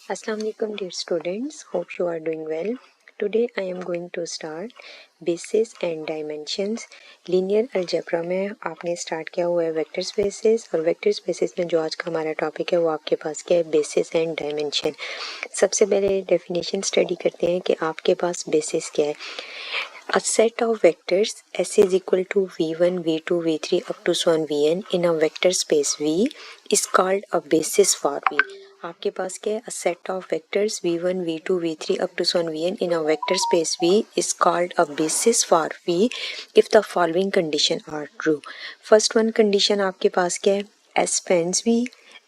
Assalamu alaikum dear students, hope you are doing well. Today I am going to start bases and dimensions. Linear algebra में आपने start किया हुआ है vector spaces और vector spaces में जो आज का हमारा टॉपिक है वो आपके पास क्या है, बेसिस एंड डायमेंशन। सबसे पहले डेफिनेशन स्टडी करते हैं कि आपके पास बेसिस क्या है। A set of vectors S is equal to v1, v2, v3 up to so on vn in a vector space V is called a basis for V. आपके पास क्या है, a set of vectors v1, v2, v3 up to so on vn in a vector space V is called a basis for V if the following condition are true. First one condition आपके पास क्या है, S spans V,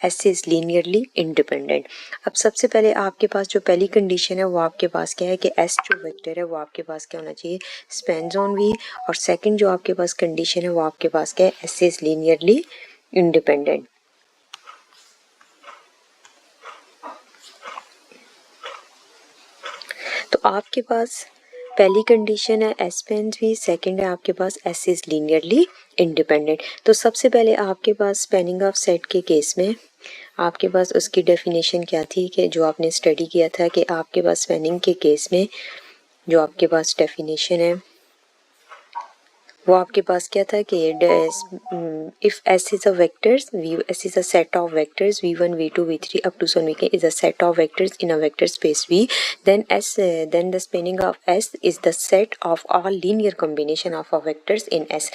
S is linearly independent. अब सबसे पहले आपके पास जो पहली कंडीशन है वो आपके पास क्या है कि S जो वेक्टर है वो आपके पास क्या होना चाहिए, स्पैन्स ऑन V। और सेकंड जो आपके पास कंडीशन है वो आपके पास क्या है, S इज लीनियरली इंडिपेंडेंट। तो आपके पास पहली कंडीशन है S स्पैन्स V, सेकंड है आपके पास S इज लीनियरली इंडिपेंडेंट। तो सबसे पहले आपके पास स्पैनिंग ऑफ सेट के केस में आपके पास उसकी डेफिनेशन क्या थी कि जो आपने स्टडी किया था कि आपके पास स्पैनिंग के केस में जो आपके पास डेफिनेशन है वो आपके पास क्या था कि if S is a vectors V S is a set of vectors v1 v2 v3 up to so on vk is a set of vectors in a vector space v, then the spanning of s is the set of all linear combination of a vectors in s।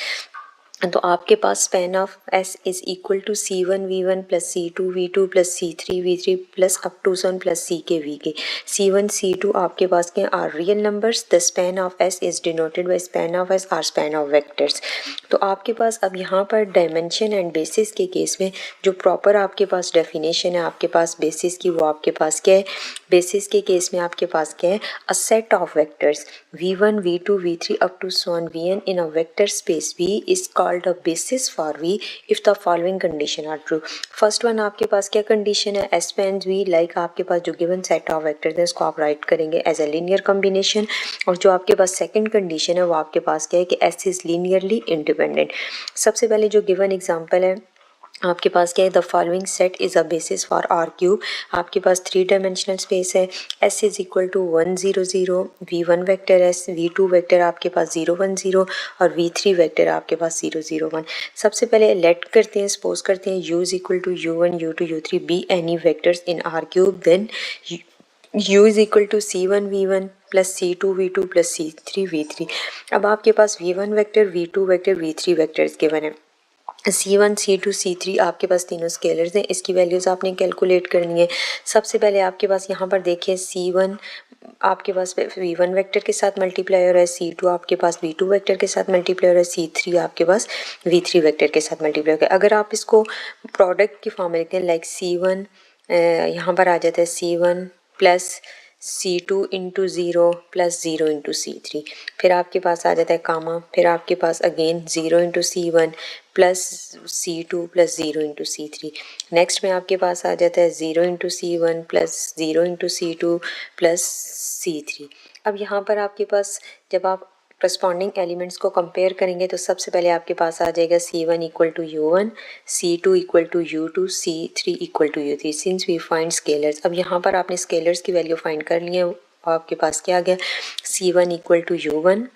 तो आपके पास span of S is equal to c1 v1 plus c2 v2 plus c3 v3 plus up to सन plus c k c1 c2 आपके पास के are real numbers. The span of S is denoted by span of S or span of vectors. तो आपके पास अब यहाँ पर डायमेंशन एंड बेसिस के केस में जो प्रॉपर आपके पास डेफिनेशन है आपके पास बेसिस की, वो आपके पास क्या है, बेसिस के केस में आपके पास क्या है, अ set of vectors v1 v2 v3 up to so on vn in a vector space v is called a basis for v if the following condition are true। First one आपके पास क्या condition है, s spans v like आपके पास जो given set of vectors है इसको आप राइट करेंगे एज अ लीनियर कॉम्बिनेशन। और जो आपके पास सेकंड कंडीशन है वो आपके पास क्या है कि s इज लीनियरली इंडिपेंडेंट। सबसे पहले जो गिवन एग्जांपल है आपके पास क्या है, the following set is a basis for R cube. आपके पास 3 डायमेंशनल स्पेस है, S is equal to 1 0 0, v1 vector S, v2 vector आपके पास 0 1 0 और v3 वेक्टर आपके पास 0 0 1। सबसे पहले लेट करते हैं, सपोज करते हैं u is equal to u1 u2 u3 be any vectors in R cube, then u is equal to c1 v1 plus c2 v2 plus c3 v3। अब आपके पास v1 vector v2 vector v3 vectors given है। c1 c2 c3 आपके पास तीनों scalars हैं, इसकी values आपने calculate करनी है। सबसे पहले आपके पास यहाँ पर देखिए c1 आपके पास v1 वेक्टर के साथ मल्टीप्लाई हो रहा है, c2 आपके पास v2 वेक्टर के साथ मल्टीप्लाई हो रहा है, c3 आपके पास v3 वेक्टर के साथ मल्टीप्लाई हो रहा है। अगर आप इसको प्रोडक्ट की फॉर्म में लिखते हैं लाइक c1 यहाँ पर आ जाता है c1 plus c2 into zero plus zero into c3, फिर आपके पास आ जाता है कामा, फिर आपके पास again zero into c1 plus c2 plus zero into c3। Next में आपके पास आ जाता है zero into c1 plus zero into c2 plus c3। अब यहाँ पर आपके पास जब आप करस्पॉन्डिंग एलिमेंट्स को कंपेयर करेंगे तो सबसे पहले आपके पास आ जाएगा c1 equal to u1, c2 equal to u2, c3 equal to u3 since we find scalars. अब यहाँ पर आपने स्केलर्स की वैल्यू फाइंड कर ली है, आपके पास क्या आ गया, c1 equal to u1,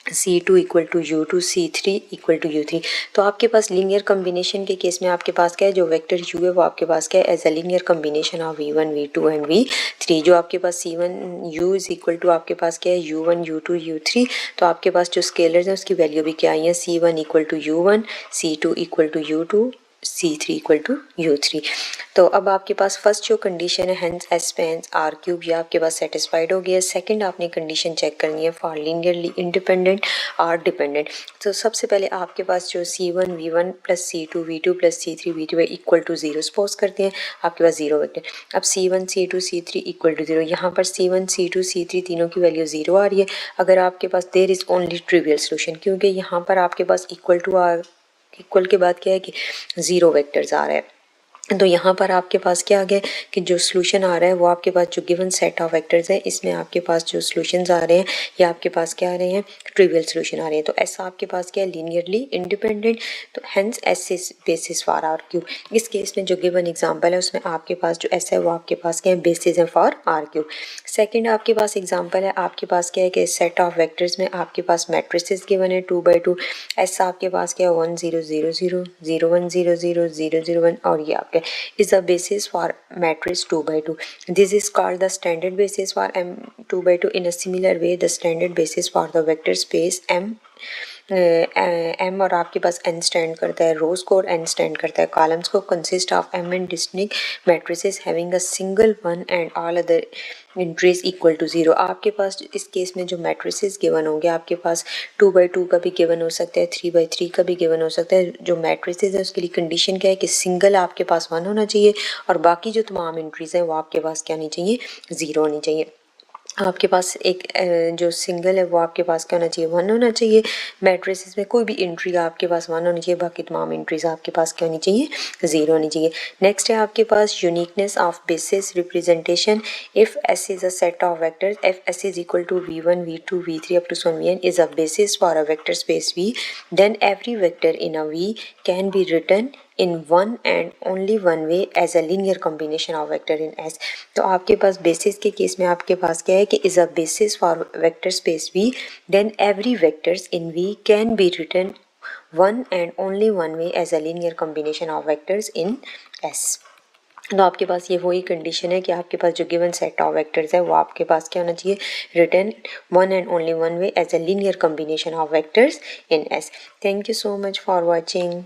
c2 equal to u2, c3 equal to u3। तो आपके पास लीनियर कम्बिनेशन के केस में आपके पास क्या है, जो वेक्टर u है वो आपके पास क्या है, as a linear combination of v1 v2 and v3। जो आपके पास c1 u is equal to आपके पास क्या है u1 u2 u3। तो आपके पास जो स्केलर्स हैं उसकी वैल्यू भी क्या आई है, c1 equal to u1, c2 equal to u2, c3 equal to u3। तो अब आपके पास फर्स्ट जो कंडीशन है hence S spans R cube, ये आपके पास सेटिस्फाइड हो गया। सेकंड आपने कंडीशन चेक करनी है for linearly independent or dependent. तो सबसे पहले आपके पास जो c1 v1 plus c2 v2 plus c3 v2 equal to zero suppose करते हैं, आपके पास ज़ीरो वेक्टर। अब c1 c2 c3 equal to zero, यहाँ पर c1 c2 c3 तीनों की वैल्यू ज़ीरो आ रही है। अगर आपके पास there is only trivial solution, क्योंकि यहाँ पर आपके पास इक्वल टू आर इक्वल के बाद क्या है कि ज़ीरो वेक्टर्स आ रहा है। तो यहाँ पर आपके पास क्या आ गया कि जो सोल्यूशन आ रहा है वो आपके पास जो गिवन सेट ऑफ वेक्टर्स है इसमें आपके पास जो सोल्यूशंस आ रहे हैं ये आपके पास क्या आ रहे हैं, ट्रिवियल सोल्यूशन आ रहे हैं। तो ऐसा आपके पास क्या है, लीनियरली इंडिपेंडेंट। तो hence S is basis for R cube. इस केस में जो गिवन एग्जांपल है उसमें आपके पास जो एस है वो आपके पास क्या है, बेसिस है फॉर आर क्यूब। सेकेंड आपके पास एग्जाम्पल है, आपके पास क्या है कि सेट ऑफ वेक्टर्स में आपके पास मैट्रिसेस गिवन है 2x2। ऐसा आपके पास क्या है 1 0 0 0 0 1 0 0 0 0 1 और ये आपके is the basis for matrix 2x2. This is called the standard basis for M 2x2. In a similar way, the standard basis for the vector space M M और आपके पास n स्टैंड करता है रोज को और n स्टैंड करता है columns को, consist of m and distinct matrices having a single one and all other entries equal to 0। आपके पास इस केस में जो मैट्रिसेस गिवन होंगे आपके पास 2x2 का भी गिवन हो सकता है, 3x3 का भी गिवन हो सकता है। जो मैट्रिसेस है उसके लिए कंडीशन क्या है कि सिंगल आपके पास 1 होना चाहिए और बाकी जो तमाम इंट्रीज हैं वो आपके पास क्या नहीं चाहिए, 0 होनी चाहिए। आपके पास एक जो सिंगल है वो आपके पास क्या होना चाहिए, 1 होना चाहिए। मैट्रिसेस में कोई भी एंट्री आपके पास 1 होनी चाहिए, बाकी तमाम एंट्रीज आपके पास क्या होनी चाहिए, 0 होनी चाहिए। नेक्स्ट है आपके पास uniqueness of basis representation. If S is a set of vectors, if S is equal to v1 v2 v3 up to one vn is a basis for a vector space v, then every vector in a v can be written in one and only one way as a linear combination of vector in S। तो आपके पास basis के case में आपके पास क्या है कि is a basis for vector space V, then every vectors in V can be written one and only one way as a linear combination of vectors in S। तो आपके पास ये वही कंडीशन है कि आपके पास जो गिवन सेट ऑफ वेक्टर्स है वो आपके पास क्या होना चाहिए, written one and only one way as a linear combination of vectors in S. Thank you so much for watching.